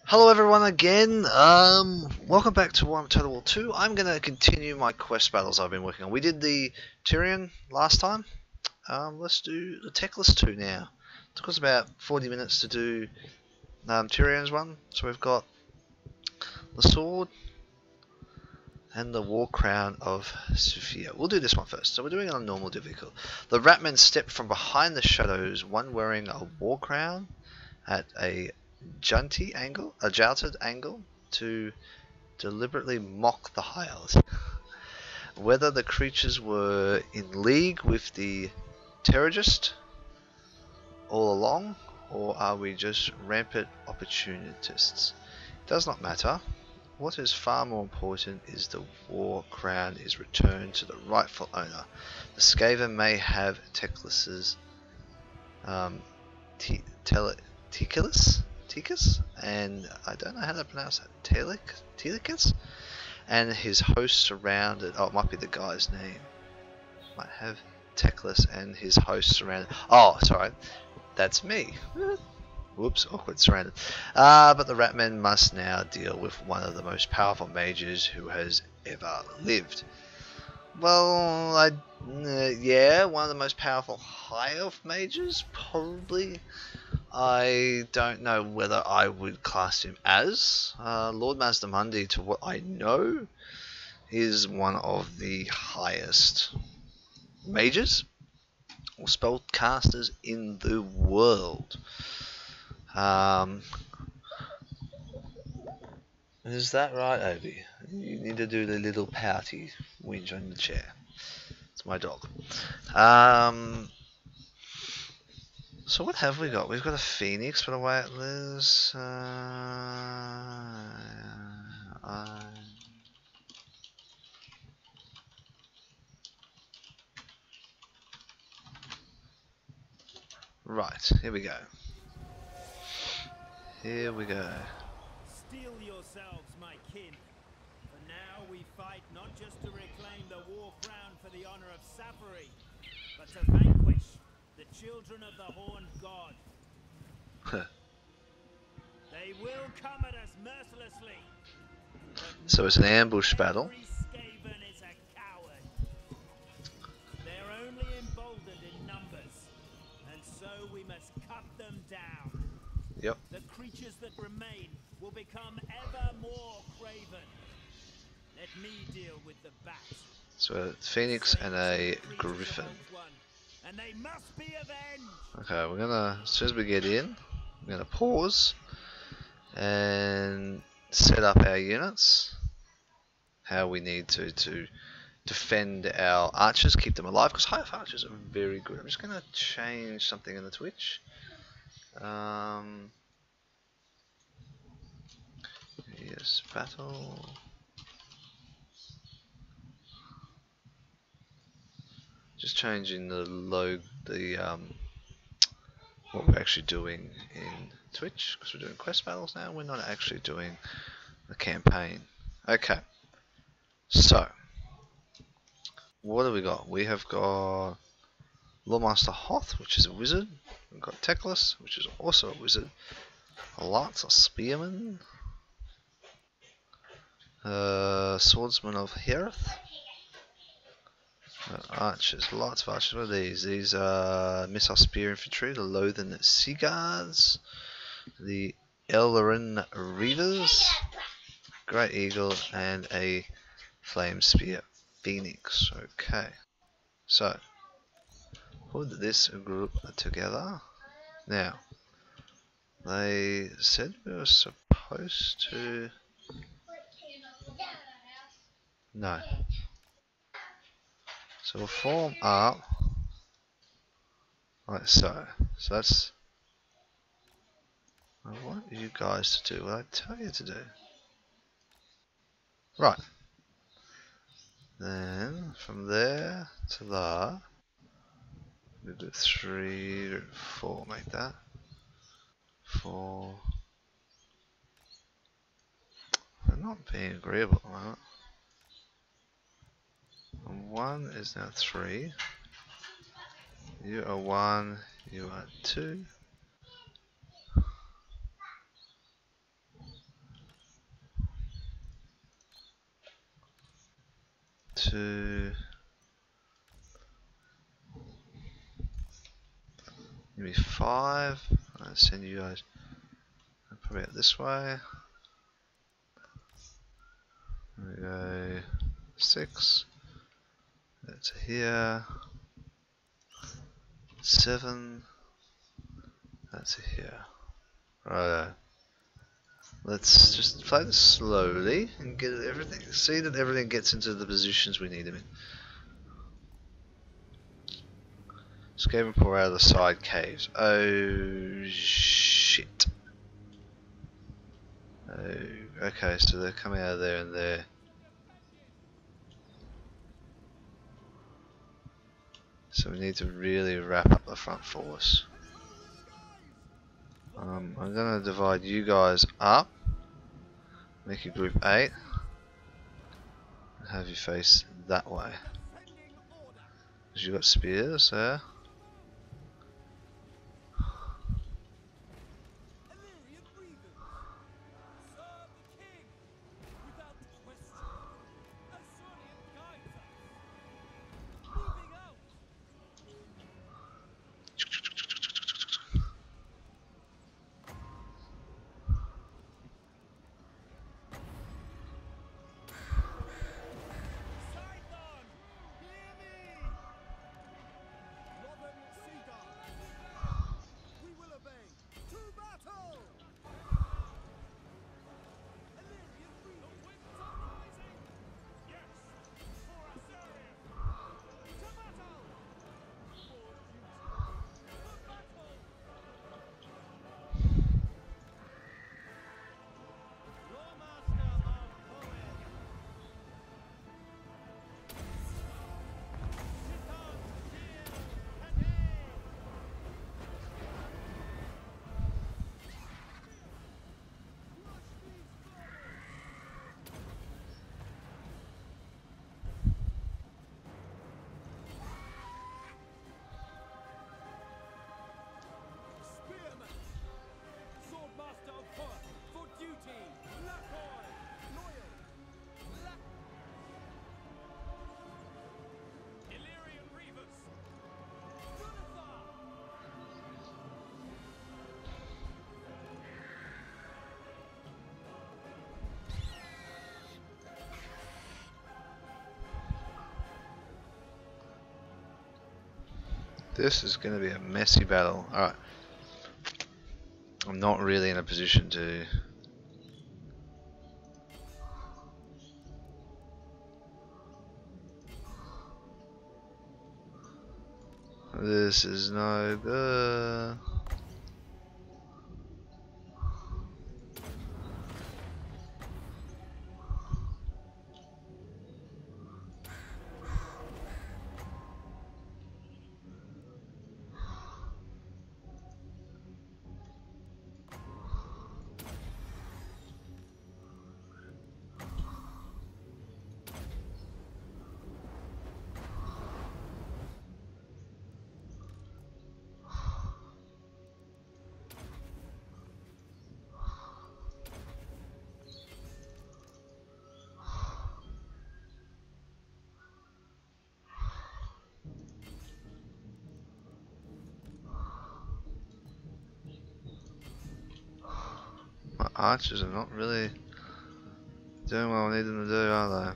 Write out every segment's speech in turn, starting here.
Hello everyone again, welcome back to Total War 2. I'm going to continue my quest battles I've been working on. We did the Tyrion last time, let's do the Teclis 2 now. It took us about 40 minutes to do Tyrion's one, so we've got the sword and the war crown of Sophia. We'll do this one first, so we're doing it on normal difficulty. The Ratman stepped from behind the shadows, one wearing a war crown at a jouted angle to deliberately mock the High Elves. Whether the creatures were in league with the terrorist all along, or are we just rampant opportunists? It does not matter. What is far more important is the war crown is returned to the rightful owner. The Skaven may have Teclis's Teclis, and I don't know how to pronounce that, Telicus, and his host surrounded. Oh, it might be the guy's name. Might have Teclis and his host surrounded. Oh, sorry, that's me. Whoops, awkward, surrounded. But the Ratmen must now deal with one of the most powerful mages who has ever lived. Well, yeah, one of the most powerful High Elf mages, probably. I don't know whether I would class him as Lord Mazdamundi. To what I know, is one of the highest mages or spellcasters in the world. Is that right, Obi? You need to do the little pouty whinge on the chair. It's my dog. So what have we got? We've got a phoenix, but away it lives. Right, here we go. Here we go. Steel yourselves, my kin. For now we fight not just to reclaim the war crown for the honor of Sapphire, but to vanquish the children of the Horned God. They will come at us mercilessly. So it's an ambush battle. Every Skaven is a coward. They're only emboldened in numbers, and so we must cut them down. Yep. The creatures that remain will become ever more craven. Let me deal with the bat. So a phoenix and a griffin. And they must be avenged. Okay, we're gonna, as soon as we get in, we're gonna pause and set up our units. How we need to defend our archers, keep them alive, because high archers are very good. I'm just gonna change something in the Twitch. Yes, battle. Just changing the what we're actually doing in Twitch, because we're doing quest battles now. We're not actually doing the campaign. Okay, so what do we got? We have got Lawmaster Hoth, which is a wizard. We've got Teclis, which is also a wizard. Lots of spearmen. Swordsman of Hereth. Archers, lots of archers. What are these? These are Missile Spear Infantry, the Loathen Sea Guards, the Elverin Reavers, Great Eagle, and a Flame Spear Phoenix. Okay, so put this group together. Now, they said we were supposed to. No. So we'll form up like so. So that's. I want you guys to do what I tell you to do. Right. Then from there to there, we do 3, 4. Make that 4. They're not being agreeable at the moment. 1 is now 3. You are 1. You are 2. 2. Give me 5. I'll send you guys probably out this way. There we go. 6. That's here. 7. That's here. Right. Let's just play this slowly and get everything. See that everything gets into the positions we need them in. Escape and pour out of the side caves. Oh shit. Oh, okay, so they're coming out of there and there. So we need to really wrap up the front force. I'm gonna divide you guys up. Make a group 8. And have you face that way. Because you've got spears there. This is going to be a messy battle. Alright. I'm not really in a position to... This is no good. My archers are not really doing what I need them to do, are they?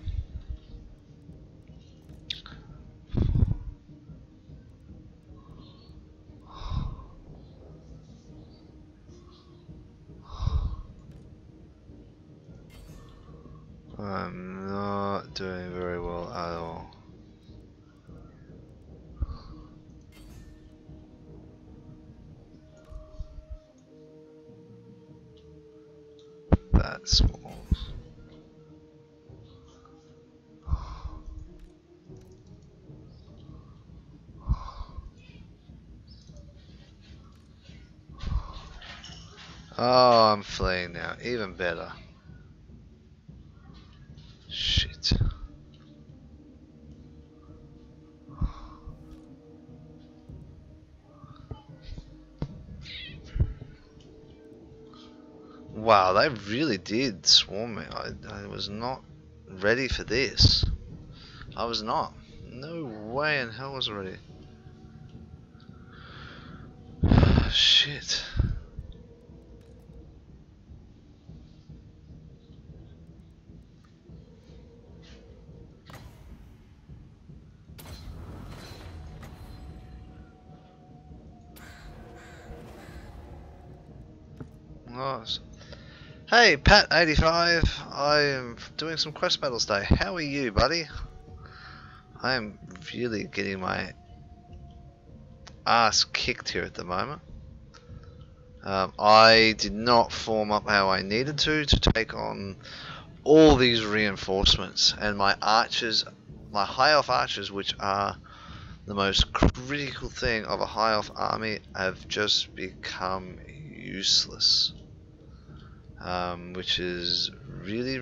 I'm not doing very well at all. That's walls. Oh, I'm fleeing now. Even better. Shit. Wow, they really did swarm me. I was not ready for this. I was not. No way in hell was I ready. Shit. Nice. Hey, Pat85. I am doing some quest battles today. How are you, buddy? I am really getting my ass kicked here at the moment. I did not form up how I needed to take on all these reinforcements, and my archers, my high elf archers, which are the most critical thing of a high elf army, have just become useless, which is really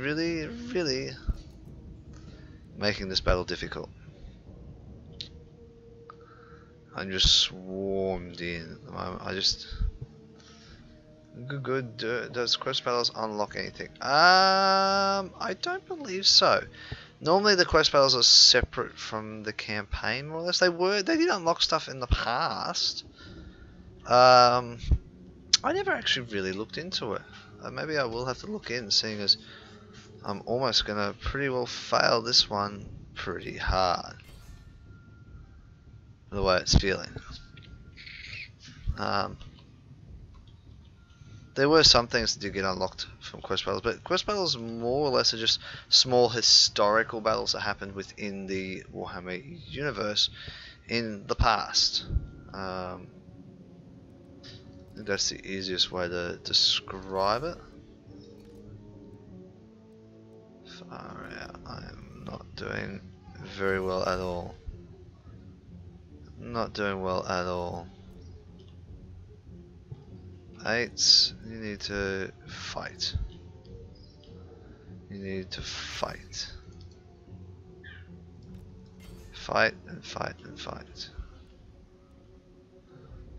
making this battle difficult. I'm just swarmed in at the moment. I just good. Does quest battles unlock anything? I don't believe so. Normally the quest battles are separate from the campaign, more or less. They did unlock stuff in the past. I never actually really looked into it. Maybe I will have to look in, seeing as I'm almost gonna pretty well fail this one pretty hard. The way it's feeling. There were some things that did get unlocked from quest battles, but quest battles more or less are just small historical battles that happened within the Warhammer universe in the past. I think that's the easiest way to describe it. Far out. I am not doing very well at all. Not doing well at all. 8, you need to fight. You need to fight. Fight and fight and fight.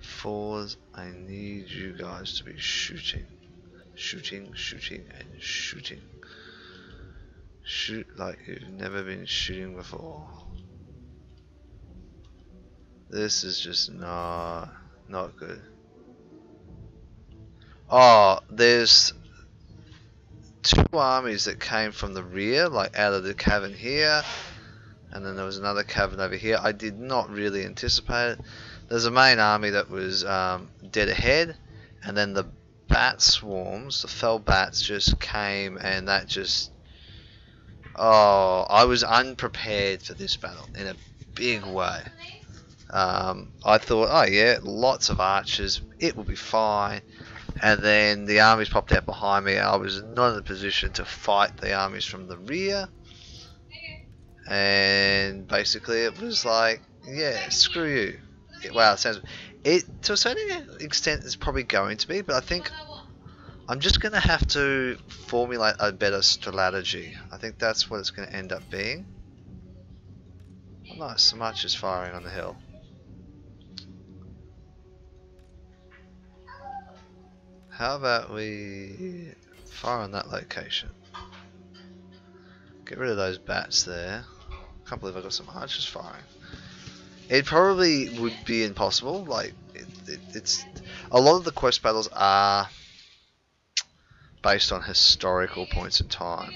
4s, I need you guys to be shooting. Shooting and shooting. Shoot like you've never been shooting before. This is just not good. Oh, there's 2 armies that came from the rear, like out of the cavern here, and then there was another cavern over here. I did not really anticipate it. There's a main army that was dead ahead, and then the bat swarms, the fell bats, just came, and that just... Oh, I was unprepared for this battle in a big way. I thought, oh yeah, lots of archers, it will be fine. And then the armies popped out behind me. I was not in a position to fight the armies from the rear. And basically it was like, yeah, screw you. Wow, it sounds... It, to a certain extent, is probably going to be, but I think I'm just going to have to formulate a better strategy. I think that's what it's going to end up being. Oh, nice, some archers firing on the hill. How about we fire on that location? Get rid of those bats there. Can't believe I got some archers firing. It probably would be impossible. Like it's a lot of the quest battles are based on historical points in time.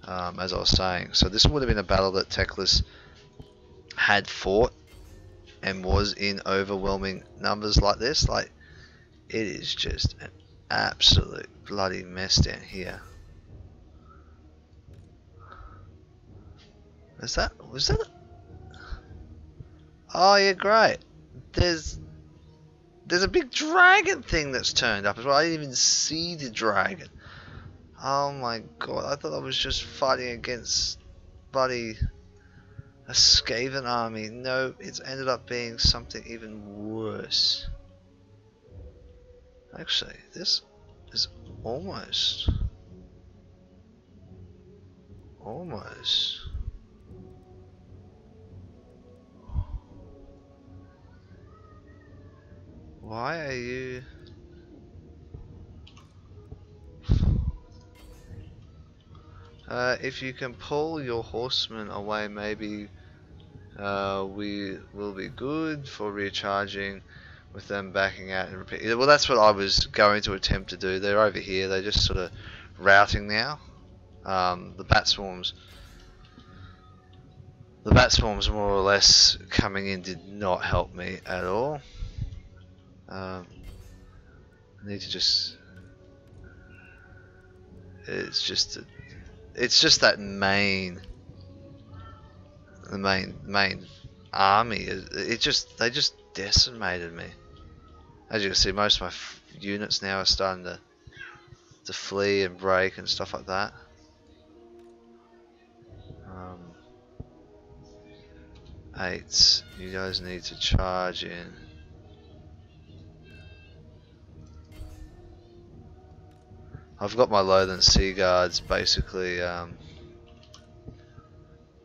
As I was saying, so this would have been a battle that Teclis had fought and was in overwhelming numbers like this. Like, it is just an absolute bloody mess down here. Was that oh yeah, great. There's a big dragon thing that's turned up as well. I didn't even see the dragon. Oh my god, I thought I was just fighting against bloody a Skaven army. No, it's ended up being something even worse. Actually, this is almost why are you... If you can pull your horsemen away, maybe we will be good for recharging with them backing out and repeat. Well, that's what I was going to attempt to do. They're over here. They're just sort of routing now. The bat swarms more or less coming in did not help me at all. I need to just. It's just that the main army. They just decimated me. As you can see, most of my units now are starting to flee and break and stuff like that. Eights, you guys need to charge in. I've got my Lowland Sea Guards basically.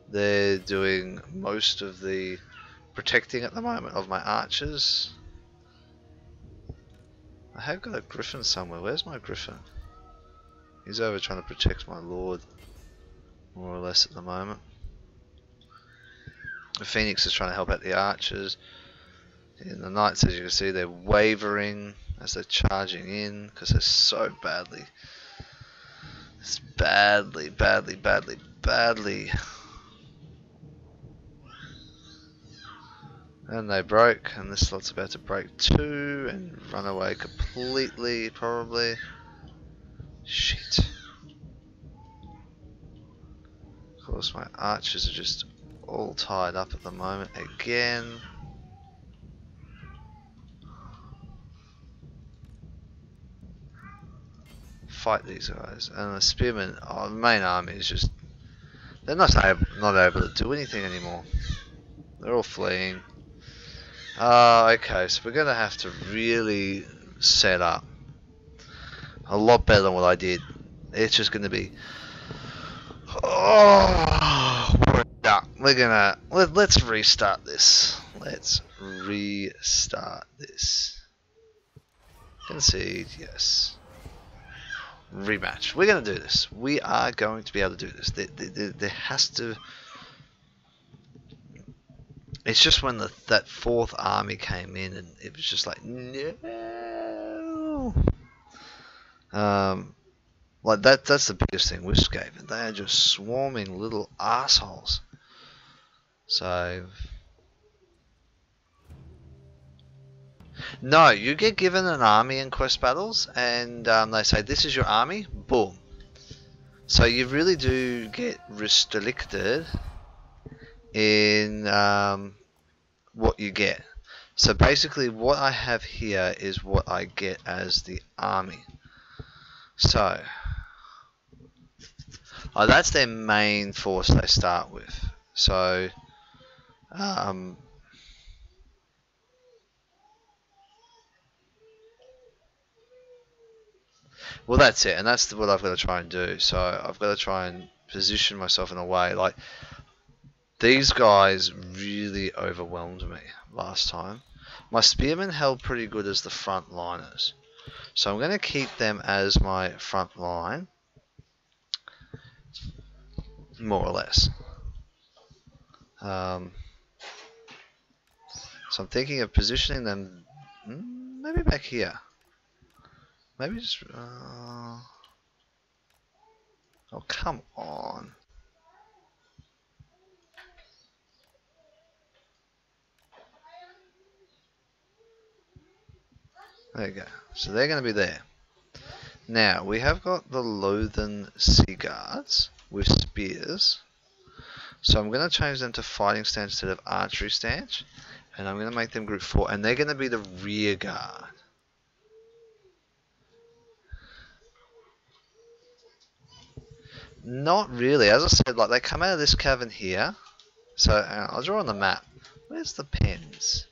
They're doing most of the protecting at the moment of my archers. I have got a griffin somewhere. Where's my griffin? He's over trying to protect my lord, more or less at the moment. The Phoenix is trying to help out the archers. And the knights, as you can see, they're wavering as they're charging in because they're so badly. It's badly. And they broke, and this lot's about to break too and run away completely, probably. Shit. Of course, my archers are just all tied up at the moment again. Fight these guys, and the spearmen. Oh, the main army is just. They're not able to do anything anymore. They're all fleeing. Okay, so we're gonna have to really set up a lot better than what I did. It's just gonna be. Oh, we're gonna let's restart this. Let's restart this. Concede, yes. Rematch. We're gonna do this. We are going to be able to do this. There has to. It's just when that fourth army came in and it was just like no. Like that's the biggest thing with Skaven. They are just swarming little assholes. So no, you get given an army in quest battles, and they say this is your army. Boom. So you really do get restricted in what you get. So basically, what I have here is what I get as the army. So that's their main force they start with. So well, that's it, and that's what I've got to try and do. So I've got to try and position myself in a way like these guys really overwhelmed me last time. My spearmen held pretty good as the front liners, so I'm going to keep them as my front line, more or less. So I'm thinking of positioning them maybe back here. Maybe just. Oh, come on. There you go. So they're going to be there. Now, we have got the Lowland Sea Guards with spears. So I'm going to change them to fighting stance instead of archery stance. And I'm going to make them group 4. And they're going to be the rear guard. Not really. As I said, like they come out of this cavern here. So I'll draw on the map. Where's the pens?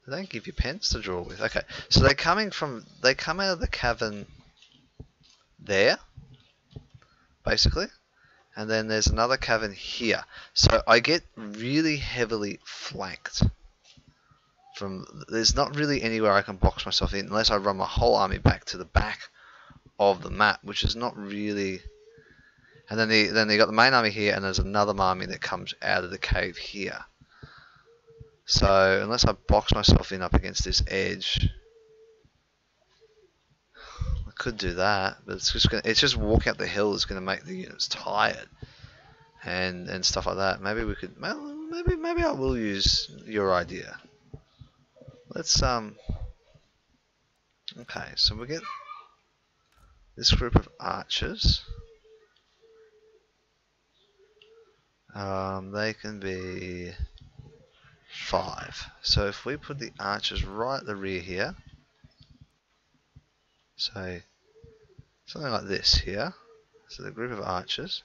They don't give you pens to draw with. Okay, so they come out of the cavern there, basically, and then there's another cavern here. So I get really heavily flanked. There's not really anywhere I can box myself in unless I run my whole army back to the back of the map, which is not really And then you got the main army here, and there's another army that comes out of the cave here. So unless I box myself in up against this edge, I could do that, but it's just walk out the hill is gonna make the units tired and stuff like that. Maybe we could, well, maybe I will use your idea. Let's okay, so we get this group of archers. They can be 5. So if we put the archers right at the rear here, so something like this here, so the group of archers,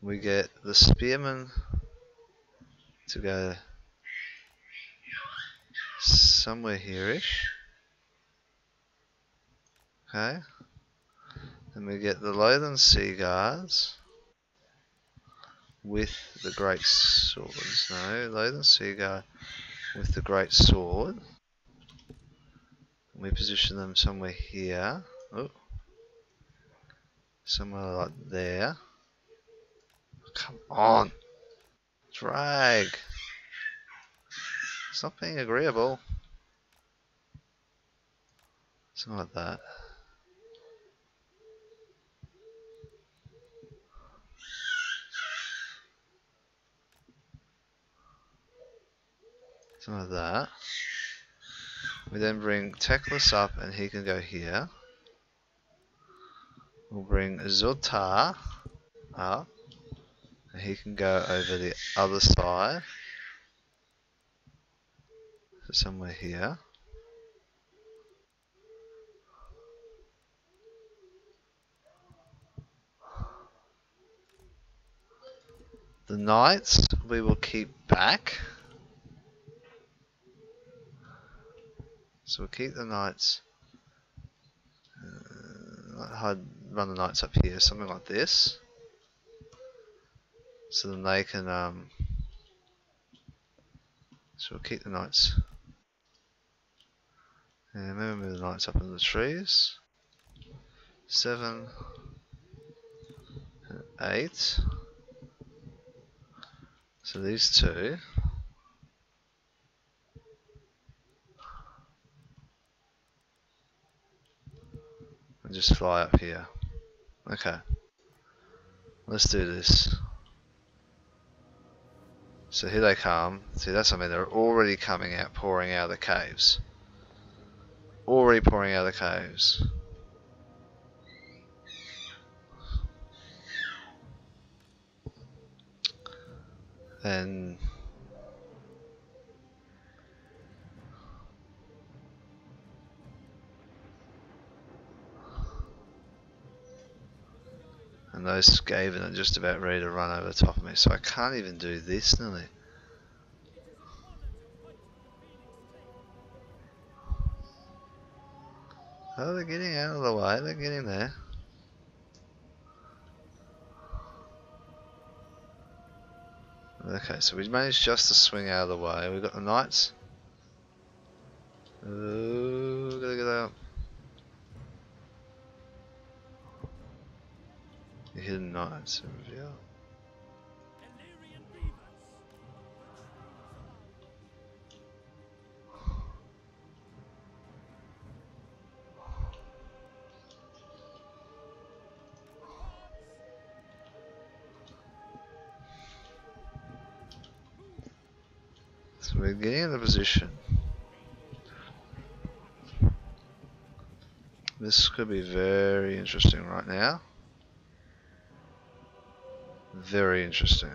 we get the spearmen to go somewhere here-ish. Okay. Then we get the Lowland Sea Guards with the great swords. No, Lowland Sea Guard with the great sword. We position them somewhere here. Oh. Somewhere like there. Come on. Drag. It's not being agreeable. Something like that. Something like that. We then bring Teclis up and he can go here. We'll bring Zotar up and he can go over the other side. So somewhere here. The knights we will keep back. So we'll keep the knights. I'd run the knights up here, something like this. So then they can. So we'll keep the knights. And maybe move the knights up into the trees. 7 and 8. So these two. And just fly up here. Okay. Let's do this. So here they come. See, that's what I mean. They're already coming out, pouring out of the caves. Already pouring out of the caves. And those Skaven are just about ready to run over the top of me, so I can't even do this nearly. Oh, they're getting out of the way, they're getting there. Okay, so we managed just to swing out of the way. We've got the knights. Oh, gotta get out. The hidden knights reveal. So we're getting in the position. This could be very interesting right now. Very interesting.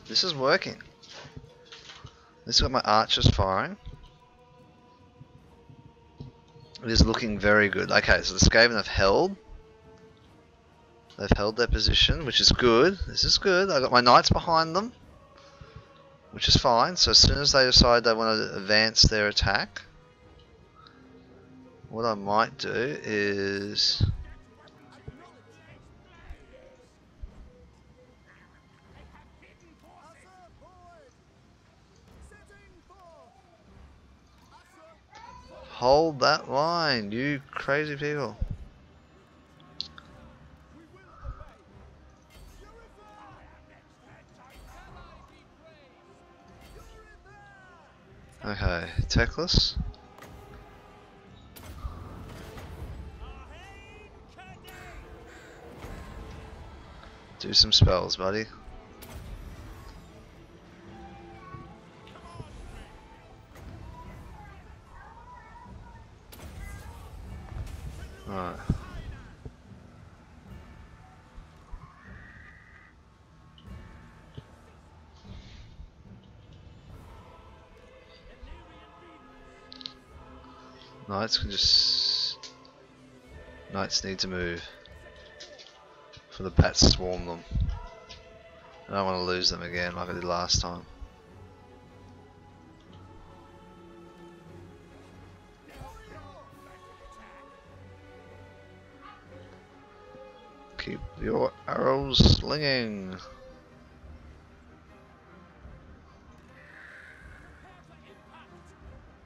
This is working. This has got my archers firing. It is looking very good. Okay, so the Skaven have held. They've held their position, which is good. This is good. I got my knights behind them, which is fine. So as soon as they decide they want to advance their attack, what I might do is hold that line, you crazy people. Okay, Teclis. Do some spells, buddy. Alright. Knights can just... Knights need to move. For the bats to swarm them. I don't want to lose them again like I did last time. Keep your arrows slinging.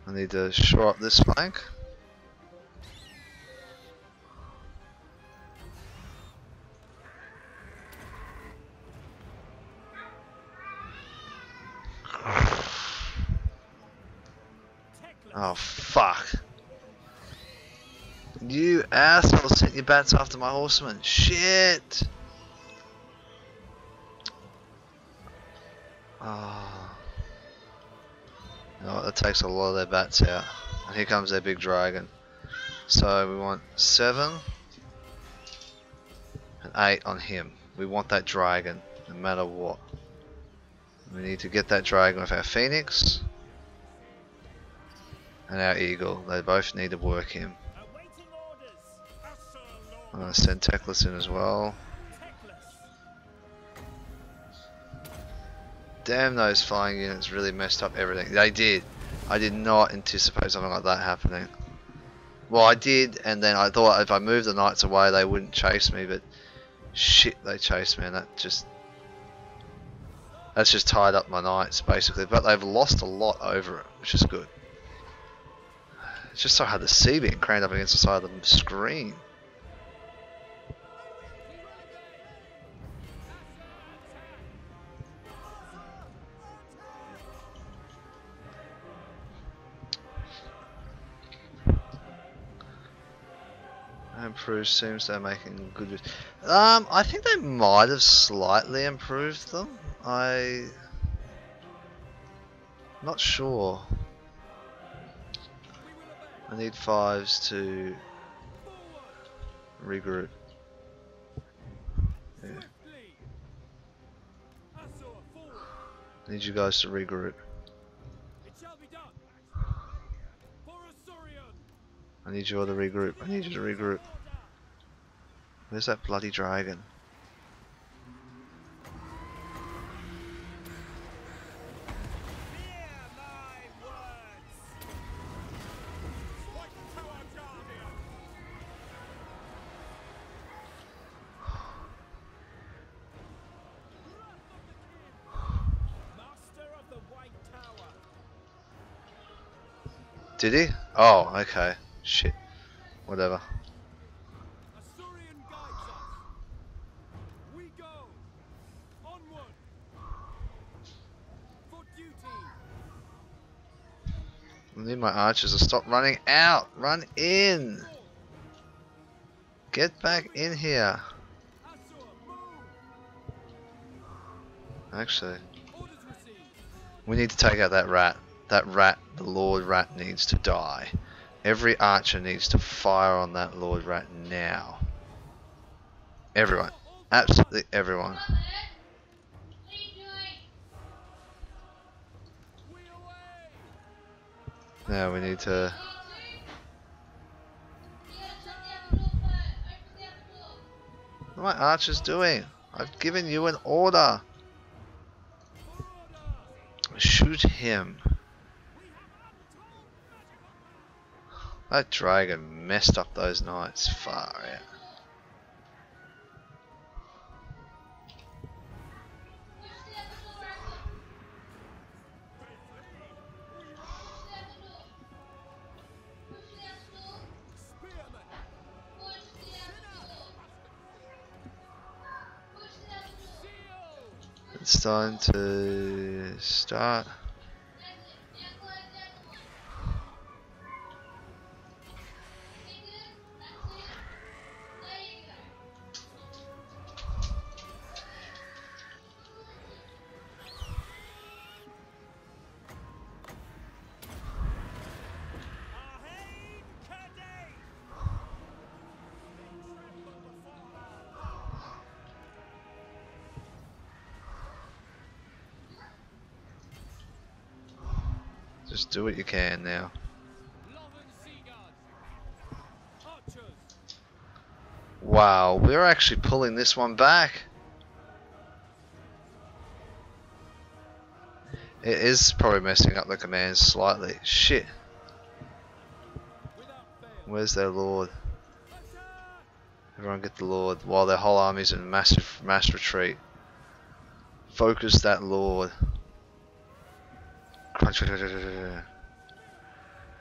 I need to shore up this flank. Oh fuck. You asshole sent your bats after my horseman. Shit! Oh. You know what, that takes a lot of their bats out. And here comes their big dragon. So we want 7 and 8 on him. We want that dragon, no matter what. We need to get that dragon with our phoenix and our eagle. They both need to work him. I'm going to send Teclis in as well. Damn, those flying units really messed up everything. They did. I did not anticipate something like that happening. Well, I did, and then I thought if I moved the knights away they wouldn't chase me, but shit, they chased me, and that's just tied up my knights basically. But they've lost a lot over it, which is good. It's just so hard to see being craned up against the side of the screen. Improved, seems they're making good. I think they might have slightly improved them. Not sure. I need 5s to regroup. Yeah. I need you guys to regroup. I need you all to regroup. I need you to regroup. Where's that bloody dragon? Did he? Oh, okay. Shit. Whatever. I need my archers to stop running out. Run in. Get back in here. Actually, we need to take out that rat. That rat, the Lord Rat, needs to die. Every archer needs to fire on that Lord Rat now. Everyone. Absolutely everyone. Now we need to What are my archers doing? I've given you an order. Shoot him. That dragon messed up those knights. Far out. It's time to start. Just do what you can now. Wow, we're actually pulling this one back. It is probably messing up the commands slightly. Shit. Where's their lord? Everyone get the lord while their whole army's in mass retreat. Focus that lord.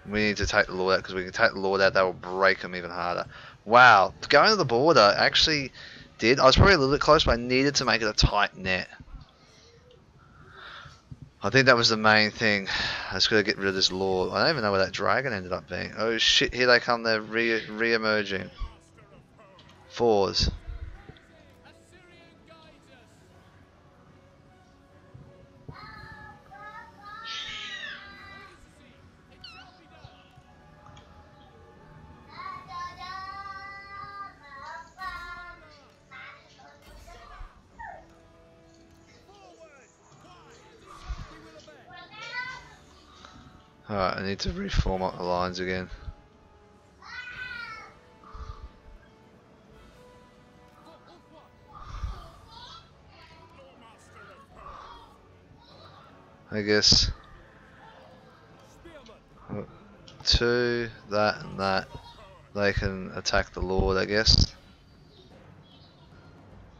We need to take the lord out, because we can take the lord out, that will break them even harder. Wow, going to the border actually did. I was probably a little bit close, but I needed to make it a tight net. I think that was the main thing. I just got to get rid of this lord. I don't even know where that dragon ended up being. Oh shit, here they come, they're re-emerging. Fours. Alright, I need to reform up the lines again. I guess 2, that and that, they can attack the lord, I guess.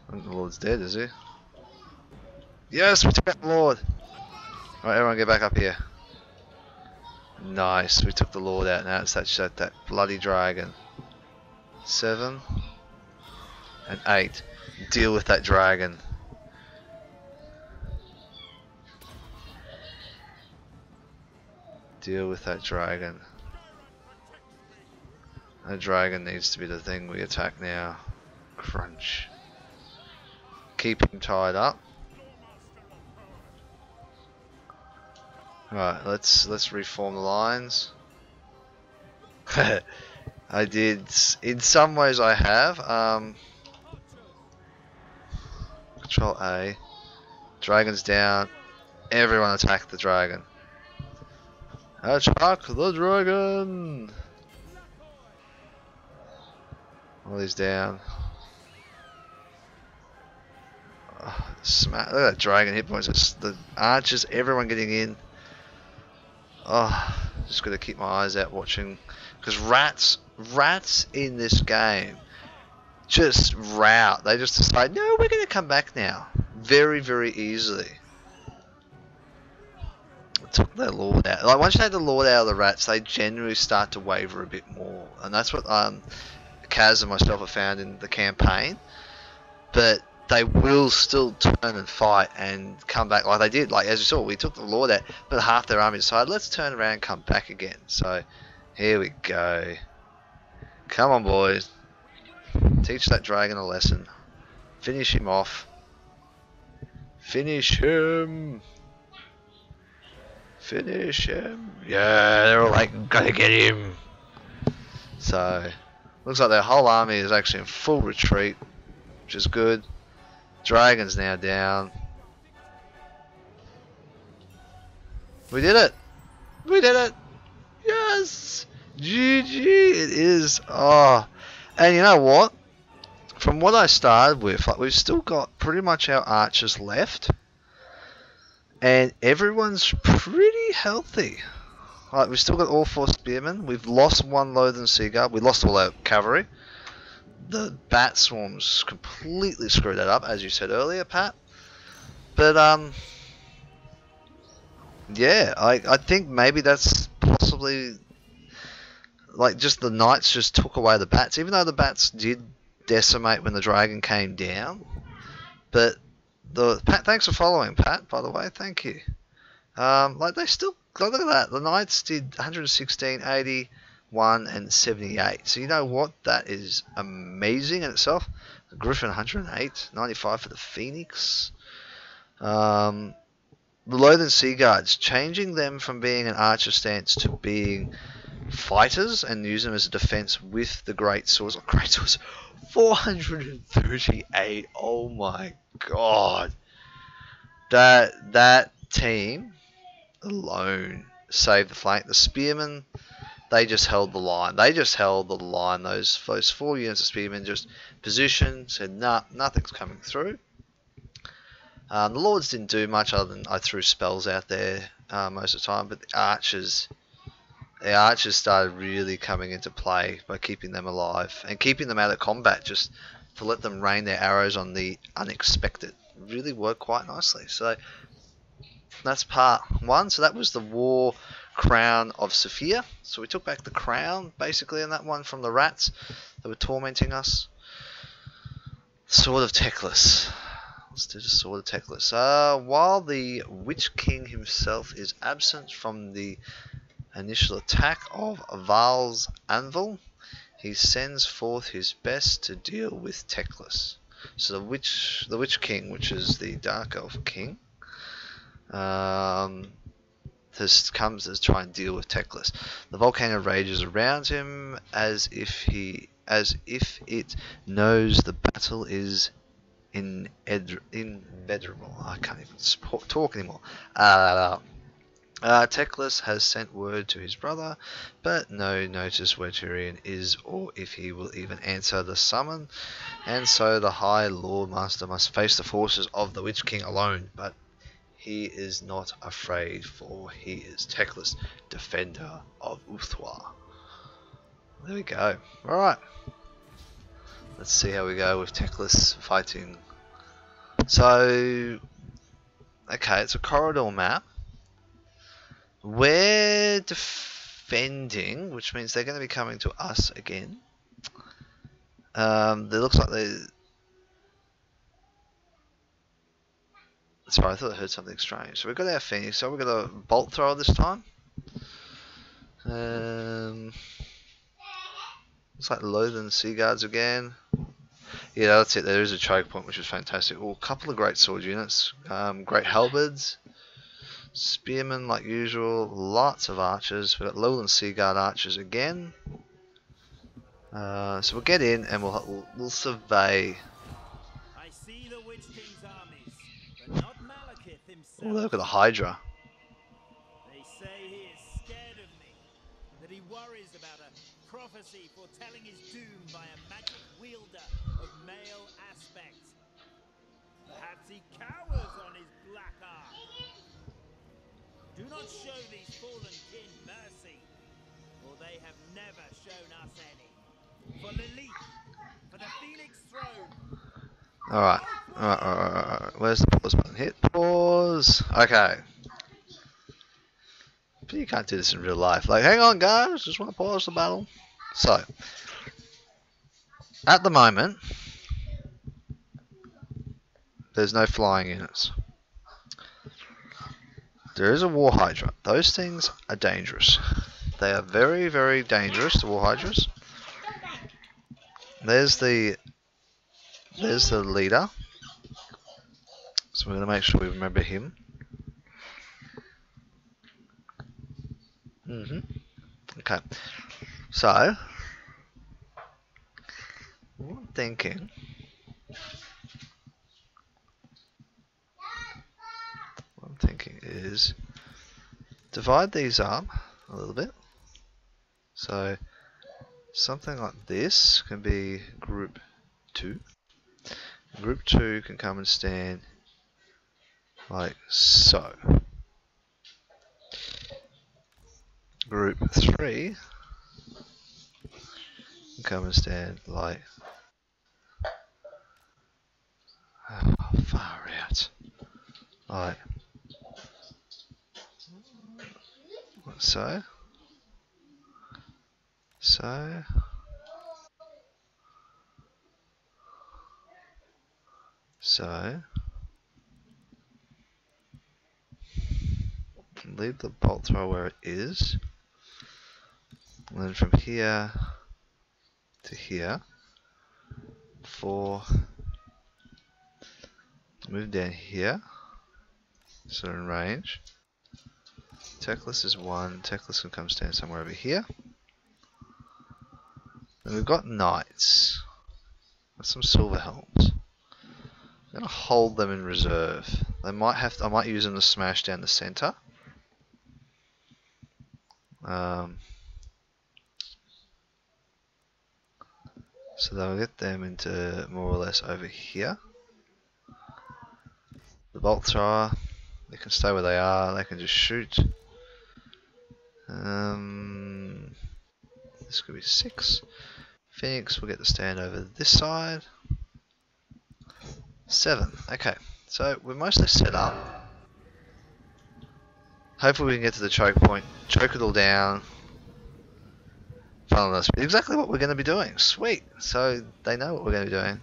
I think the lord's dead, is he? Yes, we took out the lord! Alright, everyone get back up here. Nice, we took the lord out. Now it's that bloody dragon. 7 and 8. Deal with that dragon. Deal with that dragon. That dragon needs to be the thing we attack now. Crunch. Keep him tied up. Right, let's reform the lines. I did, in some ways I have. Control A. Dragon's down. Everyone attack the dragon. Attack the dragon! All these down. Oh, look at that dragon hit points. It's the archers, everyone getting in. Oh, just gotta keep my eyes out watching, because rats in this game just rout. They just decide, no, we're gonna come back now, very, very easily. Took their lord out. Like once you take the lord out of the rats, they generally start to waver a bit more, and that's what Kaz and myself have found in the campaign. But they will still turn and fight and come back like they did. Like as you saw, we took the lord out, but half their army decided, let's turn around and come back again. So here we go. Come on, boys. Teach that dragon a lesson. Finish him off. Finish him. Finish him. Yeah, they're all like, gotta get him. So looks like their whole army is actually in full retreat, which is good. Dragon's now down. We did it! We did it! Yes! GG! It is. Oh. And you know what? from what I started with, like we've still got pretty much our archers left, and everyone's pretty healthy. Like we've still got all 4 spearmen. We've lost 1 Loathen Sea Guard. We lost all our cavalry. The bat swarms completely screwed that up, as you said earlier, Pat. But yeah, I think maybe that's possibly like just the knights just took away the bats, even though the bats did decimate when the dragon came down. But Pat, thanks for following, Pat. By the way, thank you. Like they still look at that. The knights did 116, 81, and 78. So you know what? That is amazing in itself. The Griffin 108, 95 for the Phoenix. The Loathen Sea Guards, changing them from being an archer stance to being fighters and use them as a defense with the great swords. Oh, great swords, 438. Oh my god, that team alone saved the flank. The spearmen, they just held the line. Those 4 units of spearmen just positioned, said nah, nothing's coming through. The lords didn't do much other than I threw spells out there most of the time, but the archers started really coming into play by keeping them alive and keeping them out of combat, just to let them rain their arrows on the unexpected. Really worked quite nicely. So that's part 1. So that was the War Crown of Sophia. So we took back the crown basically in that one from the rats that were tormenting us. Sword of Teclis. Let's do the Sword of Teclis. While the Witch King himself is absent from the initial attack of Val's Anvil, he sends forth his best to deal with Teclis. So the Witch King, which is the Dark Elf King, comes to try and deal with Teclis. The volcano rages around him as if it knows the battle is inevitable. I can't even talk anymore. Teclis has sent word to his brother, but no notice where Tyrion is or if he will even answer the summon, and so the High Lord Master must face the forces of the Witch King alone, but he is not afraid, for he is Teclis, defender of Uthwa. There we go. Alright. Let's see how we go with Teclis fighting. So, okay, it's a corridor map. We're defending, which means they're going to be coming to us again. It looks like they... Sorry, I thought I heard something strange. So we've got our Phoenix, so we're going to bolt throw this time. Looks like Loathen Sea Guards again. Yeah, that's it. There is a choke point, which is fantastic. Oh, a couple of great sword units. Great halberds. Spearmen, like usual. Lots of archers. We've got Lowland Sea Guard archers again. So we'll get in and we'll survey. I see the Witch King's armies, but not Malekith himself. Oh, look at the Hydra. They say he is scared of me, that he worries about a prophecy foretelling his doom by a magic wielder of male aspect. Perhaps he cowers on his black arm. Do not show these fallen kin mercy, for they have never shown us any. For Lilith, for the Phoenix throne. Alright. Where's the pause button? Hit pause. Okay. But you can't do this in real life. Like, hang on guys, just want to pause the battle. So, at the moment, there's no flying units. There is a War Hydra. Those things are dangerous. They are very, very dangerous, the War Hydras. There's the leader. So we're going to make sure we remember him. Okay. So, what I'm thinking... is divide these up a little bit. So something like this can be group 2. Group 2 can come and stand like so. Group 3 can come and stand like far out. Like so. So. So. Leave the bolt thrower where it is. And then from here to here. 4. Move down here. So in range. Teclis is 1. Teclis can come stand somewhere over here. And we've got knights. That's some silver helms. I'm gonna hold them in reserve. They might have. I might use them to smash down the center. So they'll get them into more or less over here. The bolt thrower, they can stay where they are. They can just shoot. This could be 6. Phoenix will get to stand over this side. 7. Okay, so we're mostly set up. Hopefully we can get to the choke point, choke it all down. Funnel us. Exactly what we're going to be doing. Sweet. So they know what we're going to be doing.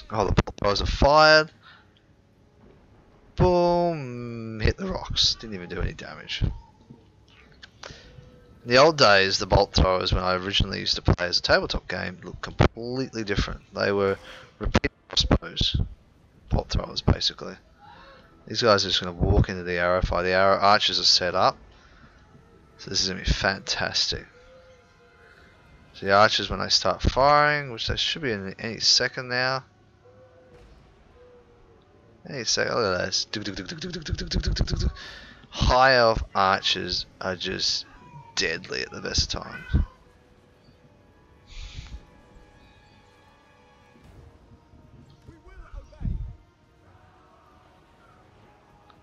Oh, the bolt throwers are fired. Boom. Hit the rocks. Didn't even do any damage. In the old days, the bolt throwers, when I originally used to play as a tabletop game, looked completely different. They were repeat crossbows. Bolt throwers, basically. These guys are just going to walk into the arrow fire. The arrow archers are set up. So this is going to be fantastic. So the archers, when they start firing, which they should be in any second now. Any second, look at this. High Elf archers are just deadly at the best of times.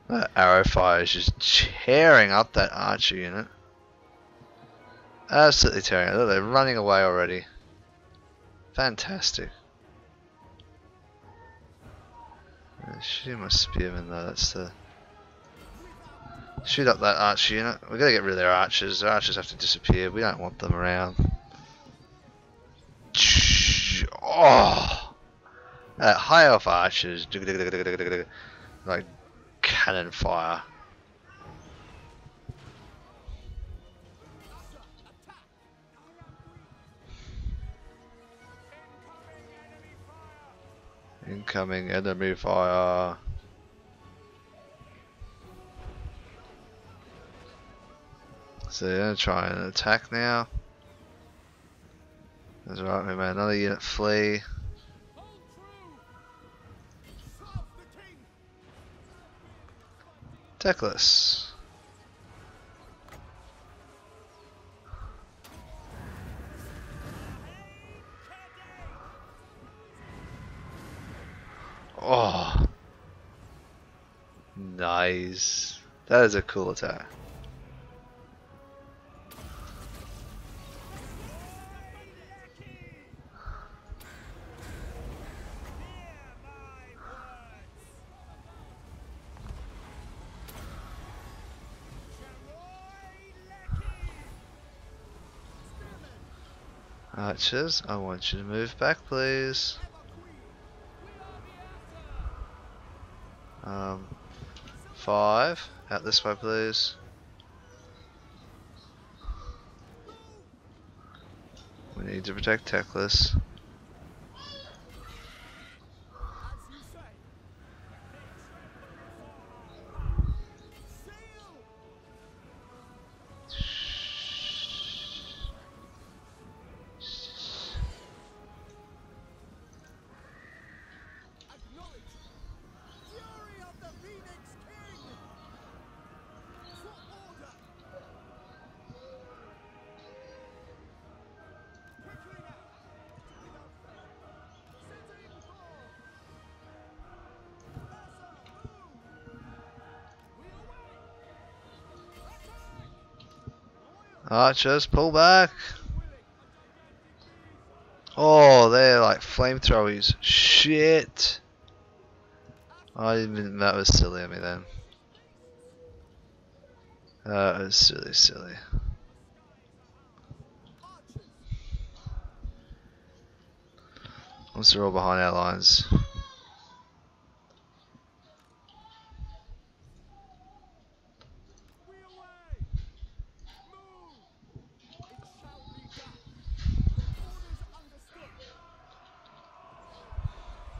That arrow fire is just tearing up that archer unit. Absolutely tearing it. Look, they're running away already. Fantastic. Shooting my spearman though, that's the... Shoot up that archer unit. We're gonna get rid of their archers. Their archers have to disappear. We don't want them around. Oh! High elf archers. Like cannon fire. Incoming enemy fire. So they're gonna try and attack now. That's right, we made another unit flee. Teclis. Oh, nice. That is a cool attack. Archers, I want you to move back, please. 5, out this way, please. We need to protect Teclis. Archers, pull back. Oh, they're like flamethrowers. Shit. I didn't. That was silly of me then. That was silly. Once they're all behind our lines.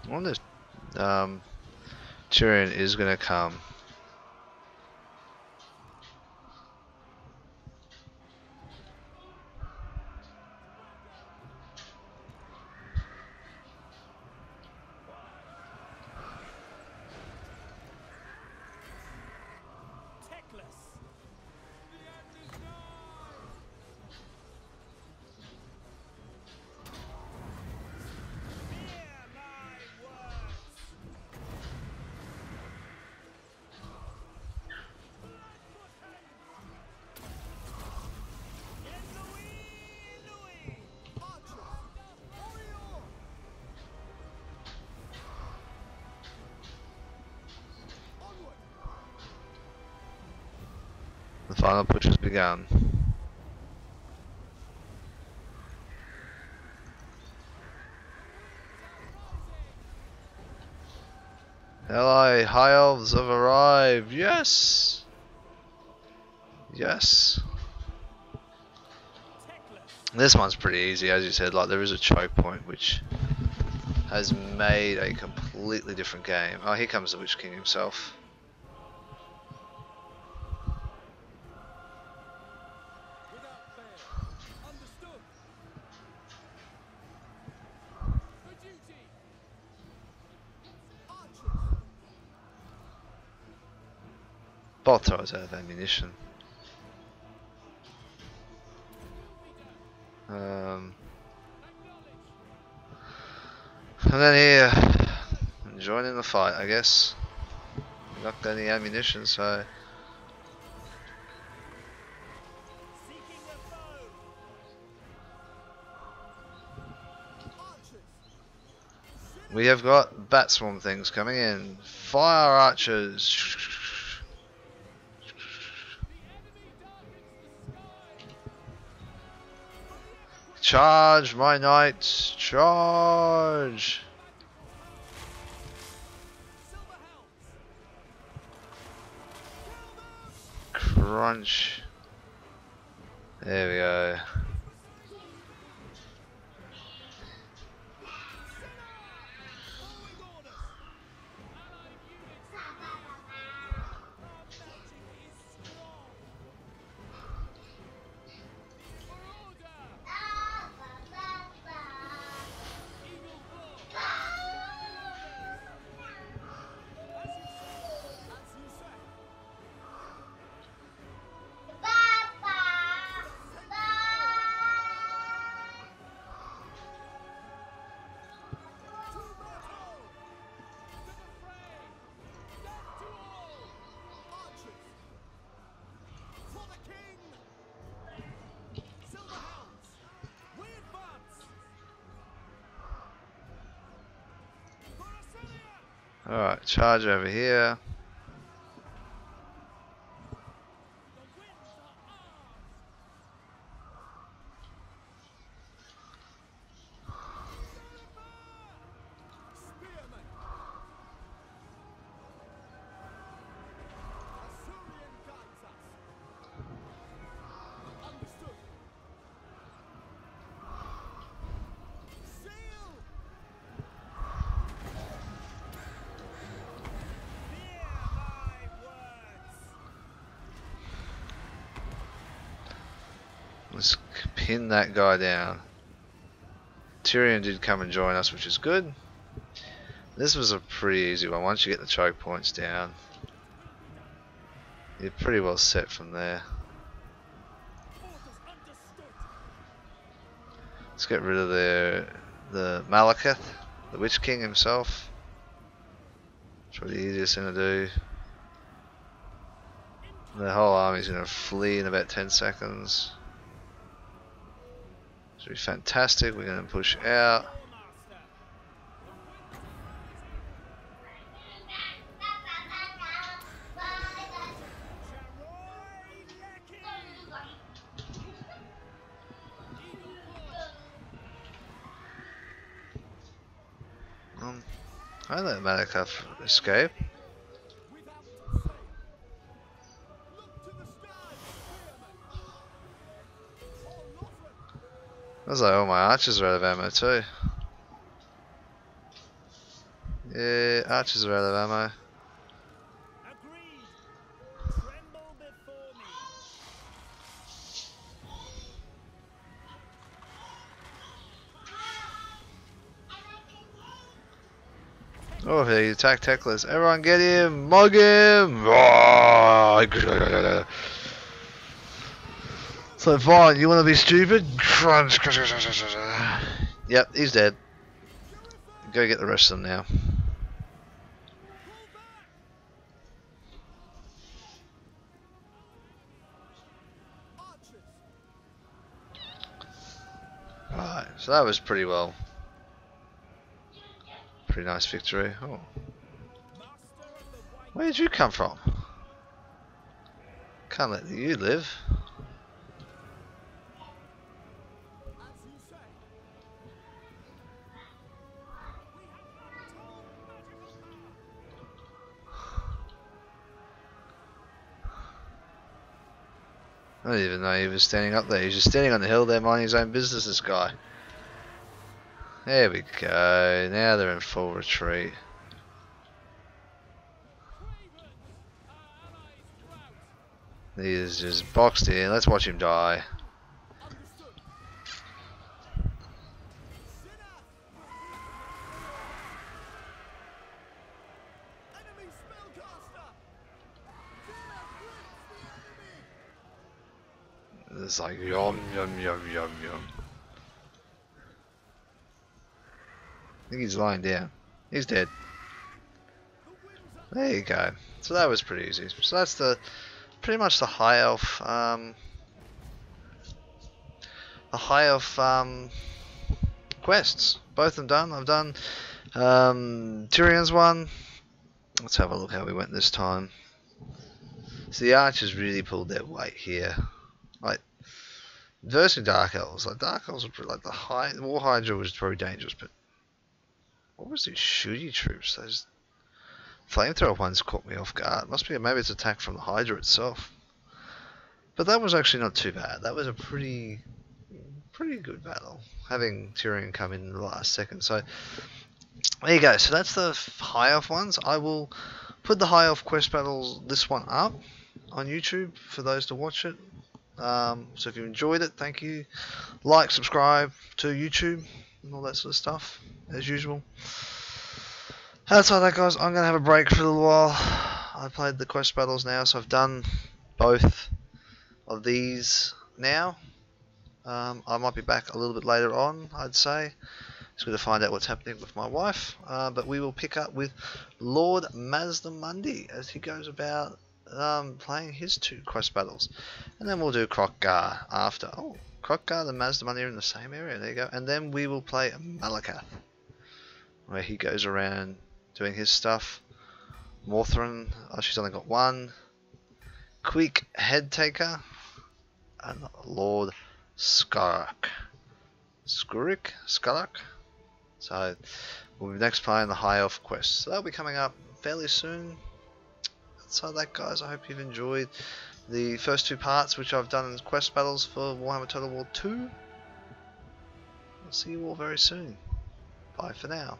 I wonder if Tyrion is gonna come. Teclis. Hear my words. The final push has begun. Ally High Elves have arrived. Yes. Yes. This one's pretty easy, as you said. Like, there is a choke point which has made a completely different game. Oh, here comes the Witch King himself. Both throwers out of ammunition. And then here, joining the fight, I guess. Not got any ammunition, so. We have got bat swarm things coming in. Fire archers. Charge, my knights, charge! Crunch. There we go. Alright, charge over here. Let's pin that guy down. Tyrion did come and join us, which is good. This was a pretty easy one. Once you get the choke points down, you're pretty well set from there. Let's get rid of the Malekith, the Witch King himself. It's probably the easiest thing to do. The whole army's going to flee in about 10 seconds. Should be fantastic. We're going to push out. I let Malakov escape. Looks like all my archers are out of ammo too. Yeah, archers are out of ammo. Oh, he attacked Teclis. Everyone get him! Mug him! So fine, you want to be stupid? Crunch! Yep, he's dead. Go get the rest of them now. Alright, so that was pretty well. Pretty nice victory. Oh. Where did you come from? Can't let you live. I didn't even know he was standing up there. He's just standing on the hill there minding his own business, this guy. There we go. Now they're in full retreat. He is just boxed in. Let's watch him die. It's like yum yum yum yum yum. I think he's lying down. He's dead. There you go. So that was pretty easy. So that's the pretty much the high elf quests. Both of them done. I've done Tyrion's one. Let's have a look how we went this time. So the archers really pulled their weight here. Like versus Dark Elves. Like Dark Elves were pretty, like the War Hydra was very dangerous, but what was these shooty troops? Those flamethrower ones caught me off guard. Must be maybe it's attack from the Hydra itself. But that was actually not too bad. That was a pretty good battle. Having Tyrion come in the last second. So there you go. So that's the high elf ones. I will put the high elf quest battles, this one up on YouTube for those to watch it. So if you enjoyed it, thank you. Like, subscribe to YouTube and all that sort of stuff as usual. Outside that, guys, I'm going to have a break for a little while. I played the quest battles now, so I've done both of these now. I might be back a little bit later on, I'd say. Just going to find out what's happening with my wife. But we will pick up with Lord Mazdamundi as he goes about playing his 2 quest battles. And then we'll do Kroq-Gar after. Oh, Kroq-Gar and Mazdamundi are in the same area. There you go. And then we will play Malakath, where he goes around doing his stuff. Morthrin, oh, she's only got 1. Quick Head Taker. And Lord Skark. Skark. So we'll be next playing the High Elf quest. So that'll be coming up fairly soon. So that, guys, I hope you've enjoyed the first 2 parts which I've done in quest battles for Warhammer Total War 2. I'll see you all very soon. Bye for now.